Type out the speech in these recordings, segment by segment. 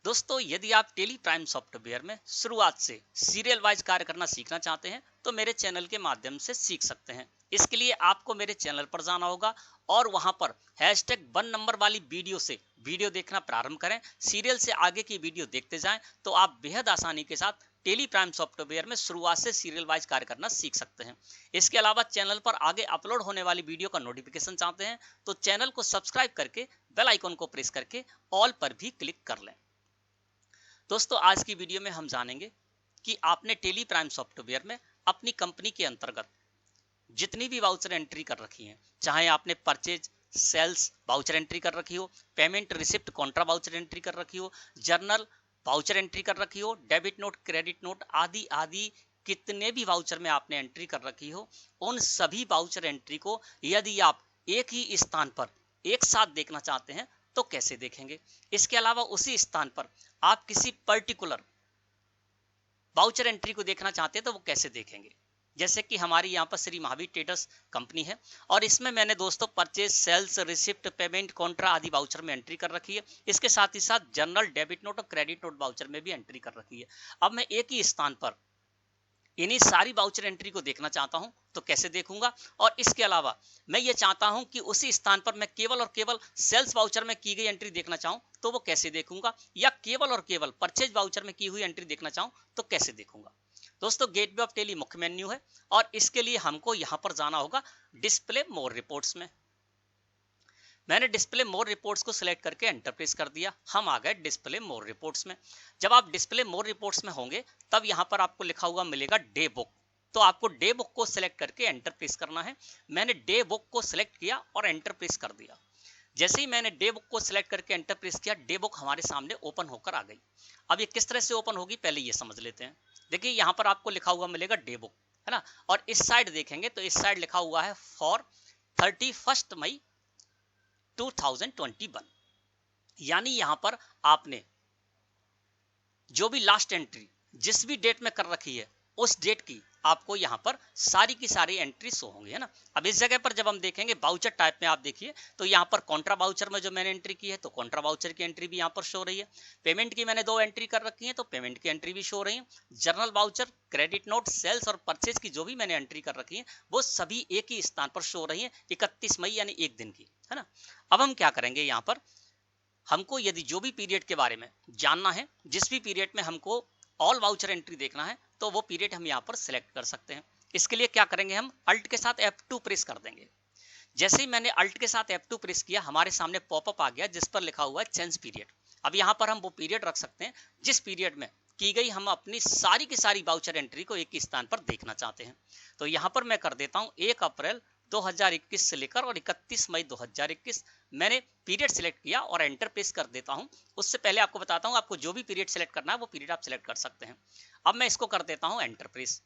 दोस्तों, यदि आप टेली प्राइम सॉफ्टवेयर में शुरुआत से सीरियल वाइज कार्य करना सीखना चाहते हैं तो मेरे चैनल के माध्यम से सीख सकते हैं। इसके लिए आपको मेरे चैनल पर जाना होगा और वहां पर #1 नंबर वाली वीडियो से वीडियो देखना प्रारंभ करें। सीरियल से आगे की वीडियो देखते जाएं तो आप बेहद आसानी के साथ टेली प्राइम सॉफ्टवेयर में शुरुआत से सीरियल वाइज कार्य करना सीख सकते हैं। इसके अलावा चैनल पर आगे अपलोड होने वाली वीडियो का नोटिफिकेशन चाहते हैं तो चैनल को सब्सक्राइब करके बेल आइकन को प्रेस करके ऑल पर भी क्लिक कर लें। दोस्तों, आज की वीडियो में हम जानेंगे कि आपने टेली प्राइम सॉफ्टवेयर में अपनी कंपनी के अंतर्गत जितनी भी वाउचर एंट्री कर रखी हैं, चाहे आपने परचेज सेल्स वाउचर एंट्री कर रखी हो, payment receipt Contra voucher entry कर रखी हो, जर्नल वाउचर एंट्री कर रखी हो, डेबिट नोट क्रेडिट नोट आदि आदि कितने भी वाउचर में आपने एंट्री कर रखी हो, उन सभी वाउचर एंट्री को यदि आप एक ही स्थान पर एक साथ देखना चाहते हैं तो कैसे देखेंगे। इसके अलावा उसी स्थान पर आप किसी पर्टिकुलर वाउचर एंट्री को देखना चाहते हैं तो वो कैसे देखेंगे। जैसे कि हमारी यहाँ पर श्री महावीर ट्रेडर्स कंपनी है और इसमें मैंने दोस्तों purchase sales receipt payment contra आदि वाउचर में एंट्री कर रखी है। इसके साथ ही साथ जनरल डेबिट नोट और क्रेडिट नोट वाउचर में भी एंट्री कर रखी है। अब मैं एक ही स्थान पर इन्हीं सारी वाउचर एंट्री को देखना चाहता हूं तो कैसे देखूंगा। और इसके अलावा मैं ये चाहता हूं कि उसी स्थान पर मैं केवल और केवल सेल्स वाउचर में की गई एंट्री देखना चाहूं तो वो कैसे देखूंगा, या केवल और केवल परचेज वाउचर में की हुई एंट्री देखना चाहूं तो कैसे देखूंगा। दोस्तों, गेटवे ऑफ टेली मुख्य मेन्यू है और इसके लिए हमको यहां पर जाना होगा डिस्प्ले मोर रिपोर्ट्स में। मैंने डिस्प्ले मोर रिपोर्ट्स को सिलेक्ट करके एंटर प्रेस कर दिया। हम आ गए डिस्प्ले मोर रिपोर्ट्स में। जब आप डिस्प्ले मोर रिपोर्ट्स में होंगे तब यहाँ पर आपको लिखा हुआ मिलेगा डे बुक। तो आपको डे बुक को सिलेक्ट करके एंटर प्रेस करना है। मैंने डे बुक को सिलेक्ट किया और एंटर प्रेस कर दिया। जैसे ही मैंने डे बुक को सिलेक्ट करके एंटर प्रेस किया, डे बुक हमारे सामने ओपन होकर आ गई। अब ये किस तरह से ओपन होगी पहले ये समझ लेते हैं। देखिए, यहाँ पर आपको लिखा हुआ मिलेगा डे बुक, है ना। और इस साइड देखेंगे तो इस साइड लिखा हुआ है फॉर 31 मई 2021। यानी यहां पर आपने जो भी लास्ट एंट्री जिस भी डेट में कर रखी है उस डेट की आपको यहां पर सारी की सारी एंट्री शो होंगी, है ना। अब इस जगह पर जब हम देखेंगे वाउचर टाइप में, आप देखिए तो यहां पर कॉन्ट्रा वाउचर में जो मैंने एंट्री की है तो कॉन्ट्रा वाउचर की एंट्री भी यहां पर शो रही है। पेमेंट की मैंने 2 एंट्री कर रखी है तो पेमेंट की एंट्री भी शो रही है। Journal voucher credit note sales और परचेज की जो भी मैंने एंट्री कर रखी है वो सभी एक ही स्थान पर शो रही है 31 मई यानी एक दिन की, है ना। अब हम क्या करेंगे, यहाँ पर हमको यदि जो भी पीरियड के बारे में जानना है, जिस भी पीरियड में हमको ऑल वाउचर एंट्री देखना है तो वो पीरियड हम यहाँ पर सिलेक्ट कर सकते हैं। इसके लिए क्या करेंगे, हम अल्ट के साथ F2 प्रेस कर देंगे। जैसे ही मैंने अल्ट के साथ F2 प्रेस किया, हमारे सामने पॉपअप आ गया जिस पर लिखा हुआ है चेंज पीरियड। अब यहाँ पर हम वो पीरियड रख सकते हैं जिस पीरियड में की गई हम अपनी सारी की सारी वाउचर एंट्री को एक ही स्थान पर देखना चाहते हैं। तो यहाँ पर मैं कर देता हूँ 1 अप्रैल 2021 से लेकर और 31 मई 2021 मैंने पीरियड सिलेक्ट किया और एंटर प्रेस कर देता हूं। उससे पहले आपको बताता हूं, आपको जो भी पीरियड सिलेक्ट करना है वो पीरियड आप सिलेक्ट कर सकते हैं। अब मैं इसको कर देता हूं एंटर प्रेस।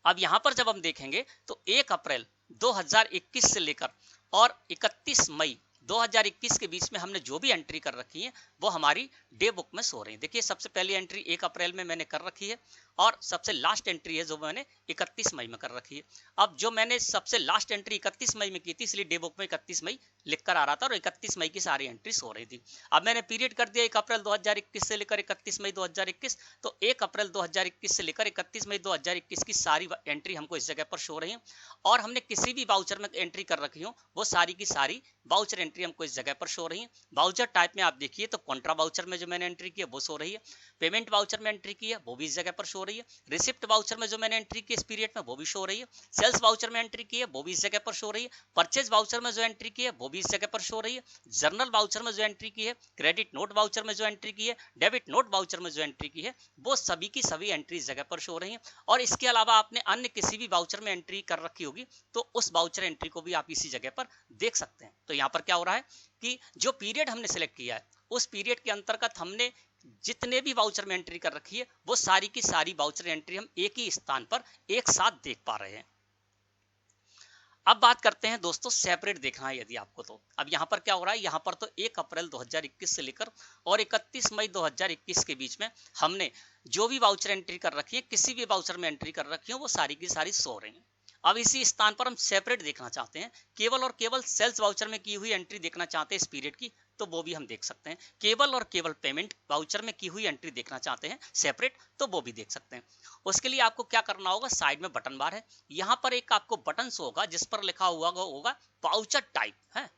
अब यहां पर जब हम देखेंगे तो 1 अप्रैल 2021 से लेकर और 31 मई 2021 के बीच में हमने जो भी एंट्री कर रखी है वो हमारी डे बुक में सो रही है। देखिए, सबसे पहली एंट्री 1 अप्रैल में मैंने कर रखी है और सबसे लास्ट एंट्री है जो मैंने 31 मई में कर रखी है। अब जो मैंने सबसे लास्ट एंट्री 31 मई में की थी इसलिए डे बुक में 31 मई लिख कर आ रहा था और 31 मई की सारी एंट्री सो रही थी। अब मैंने पीरियड कर दिया 1 अप्रैल 2021 से लेकर 31 मई 2021, तो 1 अप्रैल 2021 से लेकर 31 मई 2021 की सारी एंट्री हमको इस जगह पर शो रही है। और हमने किसी भी वाउचर में एंट्री कर रखी हो वो सारी की सारी वाउचर एंट्री हमको इस जगह पर शो रही है। वाउचर टाइप में आप देखिए तो कॉन्ट्रा वाउचर में जो मैंने एंट्री की है वो शो रही है। पेमेंट वाउचर में एंट्री की है वो भी इस जगह पर शो रही है। रिसिप्ट वाउचर में जो मैंने एंट्री की इस पीरियड में वो भी शो रही है। सेल्स वाउचर में एंट्री की है वो भी इस जगह पर शो रही है। परचेज वाउचर में जो एंट्री की है वो भी इस जगह पर शो रही है। जर्नल वाउचर में जो एंट्री की है, क्रेडिट नोट वाउचर में जो एंट्री की है, डेबिट नोट वाउचर में जो एंट्री की है वो सभी की सभी एंट्री इस जगह पर शो रही है। और इसके अलावा आपने अन्य किसी भी वाउचर में एंट्री कर रखी होगी तो उस वाउचर एंट्री को भी आप इसी जगह पर देख सकते हैं। तो यहाँ पर क्या हो रहा है कि जो पीरियड हमने सिलेक्ट किया है उस पीरियड के अंतर्गत हमने जितने भी वाउचर में एंट्री कर रखी है वो सारी की सारी वाउचर एंट्री हम एक ही स्थान पर एक साथ देख पा रहे हैं। अब बात करते हैं दोस्तों, सेपरेट देखना है यदि आपको तो अब यहाँ पर क्या हो रहा है, यहाँ पर तो 1 अप्रैल 2021 से लेकर और 31 मई 2021 के बीच में हमने जो भी वाउचर एंट्री कर रखी है, किसी भी वाउचर में एंट्री कर रखी है वो सारी की सारी सो रही है। अब इसी स्थान पर हम सेपरेट देखना चाहते हैं, केवल और केवल सेल्स वाउचर में की हुई एंट्री देखना चाहते हैं इस पीरियड की, तो वो भी हम देख सकते हैं। केवल और केवल पेमेंट वाउचर में की हुई एंट्री देखना चाहते हैं सेपरेट, तो वो भी देख सकते हैं। उसके लिए आपको क्या करना होगा, साइड में बटन बार है, यहाँ पर एक आपको बटन होगा जिस पर लिखा हुआ होगा वाउचर टाइप है।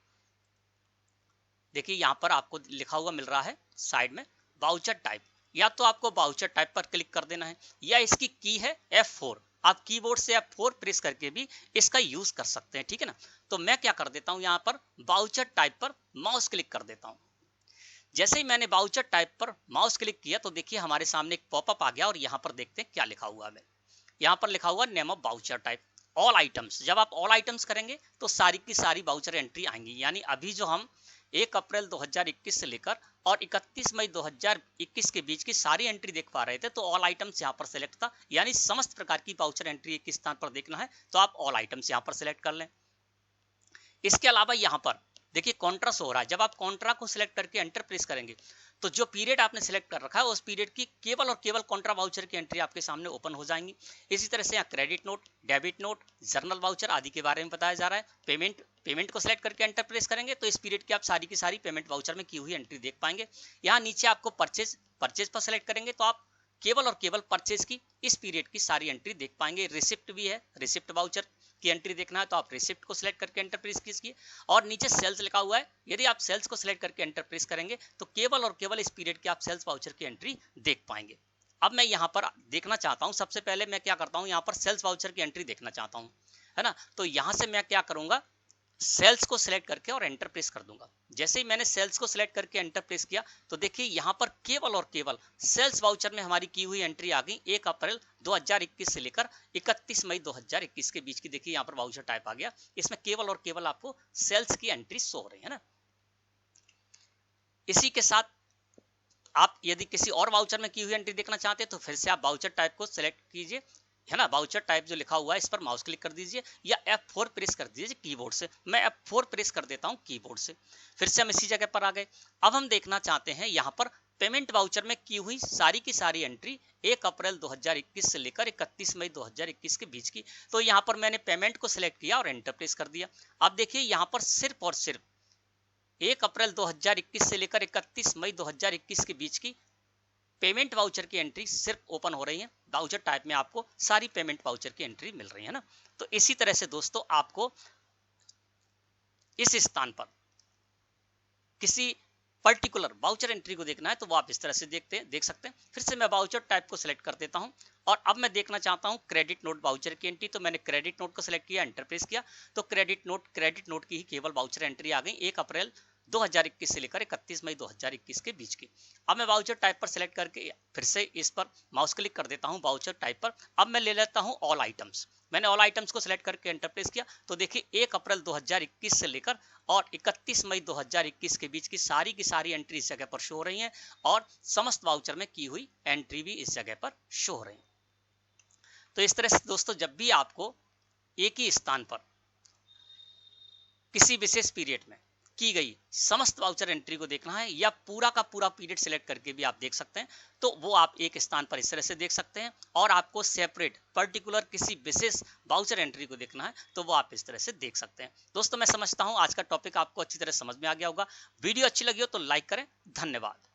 देखिए यहाँ पर आपको लिखा हुआ मिल रहा है साइड में वाउचर टाइप। या तो आपको वाउचर टाइप पर क्लिक कर देना है, या इसकी की है F4, आप कीबोर्ड से F4 प्रेस करके भी इसका यूज कर सकते हैं, ठीक है ना। तो मैं क्या कर देता हूं, यहाँ पर वाउचर टाइप पर माउस क्लिक कर देता हूं। जैसे ही मैंने वाउचर टाइप पर माउस क्लिक किया तो देखिए हमारे सामने एक पॉपअप आ गया, और यहाँ पर देखते हैं क्या लिखा हुआ है। यहाँ पर लिखा हुआ name of voucher type all items. जब आप ऑल आइटम्स करेंगे तो सारी की सारी वाउचर एंट्री आएंगी, यानी अभी जो हम 1 अप्रैल 2021 से लेकर और 31 मई 2021 के बीच की सारी एंट्री देख पा रहे थे, तो ऑल आइटम्स यहाँ पर सिलेक्ट था, यानी समस्त प्रकार की वाउचर एंट्री एक स्थान पर देखना है तो आप ऑल आइटम्स यहाँ पर सिलेक्ट कर लें। इसके अलावा यहाँ पर देखिए कॉन्ट्रा शो हो रहा है। जब आप कॉन्ट्रा को सिलेक्ट करके एंटर प्रेस करेंगे तो जो पीरियड आपने सिलेक्ट कर रखा है उस पीरियड की केवल और केवल कॉन्ट्रा वाउचर की एंट्री आपके सामने ओपन हो जाएंगी। इसी तरह से यहाँ credit note, debit note, journal voucher आदि के बारे में बताया जा रहा है। पेमेंट को सिलेक्ट करके एंटर प्रेस करेंगे तो इस पीरियड की आप सारी की सारी पेमेंट वाउचर में की हुई एंट्री देख पाएंगे। यहाँ नीचे आपको परचेज पर सिलेक्ट करेंगे तो आप केवल और केवल परचेज की इस पीरियड की सारी एंट्री देख पाएंगे। रिसिप्ट भी है, रिसिप्ट वाउचर की एंट्री देखना है तो आप रिसिप्ट को सिलेक्ट करके एंटर प्रेस कीजिए, और नीचे सेल्स लिखा हुआ है, यदि आप सेल्स को सिलेक्ट करके एंटर प्रेस करेंगे तो केवल और केवल इस पीरियड की आप सेल्स वाउचर की एंट्री देख पाएंगे। अब मैं यहाँ पर देखना चाहता हूँ, सबसे पहले मैं क्या करता हूँ, यहाँ पर सेल्स वाउचर की एंट्री देखना चाहता हूँ, है ना। तो यहाँ से मैं क्या करूंगा, सेल्स को सिलेक्ट करके और एंटर प्रेस कर दूंगा। जैसे ही मैंने सेल्स को सिलेक्ट करके एंटर प्रेस किया तो देखिए यहाँ पर केवल और केवल सेल्स वाउचर में हमारी की हुई एंट्री आ गई 1 अप्रैल 2021 से लेकर 31 मई 2021 के बीच की। देखिए यहाँ पर वाउचर टाइप आ गया, इसमें केवल और केवल आपको सेल्स की एंट्री शो हो रही है ना। इसी के साथ आप यदि किसी और वाउचर में की हुई एंट्री देखना चाहते हैं तो फिर से आप वाउचर टाइप को सिलेक्ट कीजिए, है ना। वाउचर टाइप जो लिखा हुआ है इस पर माउस क्लिक कर दीजिए, या F4 प्रेस कर दीजिए कीबोर्ड से। मैं F4 प्रेस कर देता हूं कीबोर्ड से। फिर से हम इसी जगह पर आ गए। अब हम देखना चाहते हैं यहाँ पर पेमेंट वाउचर में की हुई सारी की सारी एंट्री 1 अप्रैल 2021 से लेकर 31 मई 2021 के बीच की। तो यहाँ पर मैंने पेमेंट को सिलेक्ट किया और एंटर प्रेस कर दिया। अब देखिए यहाँ पर सिर्फ और सिर्फ 1 अप्रैल 2021 से लेकर 31 मई 2021 के बीच की पेमेंट वाउचर की एंट्री सिर्फ ओपन हो रही है। वाउचर टाइप में आपको सारी पेमेंट वाउचर की एंट्री मिल रही है ना। तो इसी तरह से दोस्तों आपको इस स्थान पर किसी पर्टिकुलर वाउचर एंट्री को देखना है तो वो आप इस तरह से देख सकते हैं। फिर से मैं वाउचर टाइप को सिलेक्ट कर देता हूं, और अब मैं देखना चाहता हूं क्रेडिट नोट वाउचर की एंट्री। तो मैंने क्रेडिट नोट को सिलेक्ट किया, एंटर प्रेस किया, तो क्रेडिट नोट की ही केवल वाउचर एंट्री आ गई 1 अप्रैल 2021 से लेकर 31 मई 2021 के बीच की। अब मैं वाउचर टाइप पर सिलेक्ट करके फिर से इस पर माउस क्लिक कर देता हूं वाउचर टाइप पर। अब मैं ले लेता हूं ऑल आइटम्स। मैंने ऑल आइटम्स को सिलेक्ट करके एंटर प्रेस किया तो देखिए 1 अप्रैल 2021 से लेकर और 31 मई 2021 के बीच की सारी एंट्री इस जगह पर शो हो रही हैं, और समस्त वाउचर में की हुई एंट्री भी इस जगह पर शो हो रही है। तो इस तरह से दोस्तों जब भी आपको एक ही स्थान पर किसी विशेष पीरियड में की गई समस्त वाउचर एंट्री को देखना है, या पूरा का पूरा पीरियड सिलेक्ट करके भी आप देख सकते हैं, तो वो आप एक स्थान पर इस तरह से देख सकते हैं। और आपको सेपरेट पर्टिकुलर किसी विशेष वाउचर एंट्री को देखना है तो वो आप इस तरह से देख सकते हैं। दोस्तों मैं समझता हूं आज का टॉपिक आपको अच्छी तरह समझ में आ गया होगा। वीडियो अच्छी लगी हो तो लाइक करें। धन्यवाद।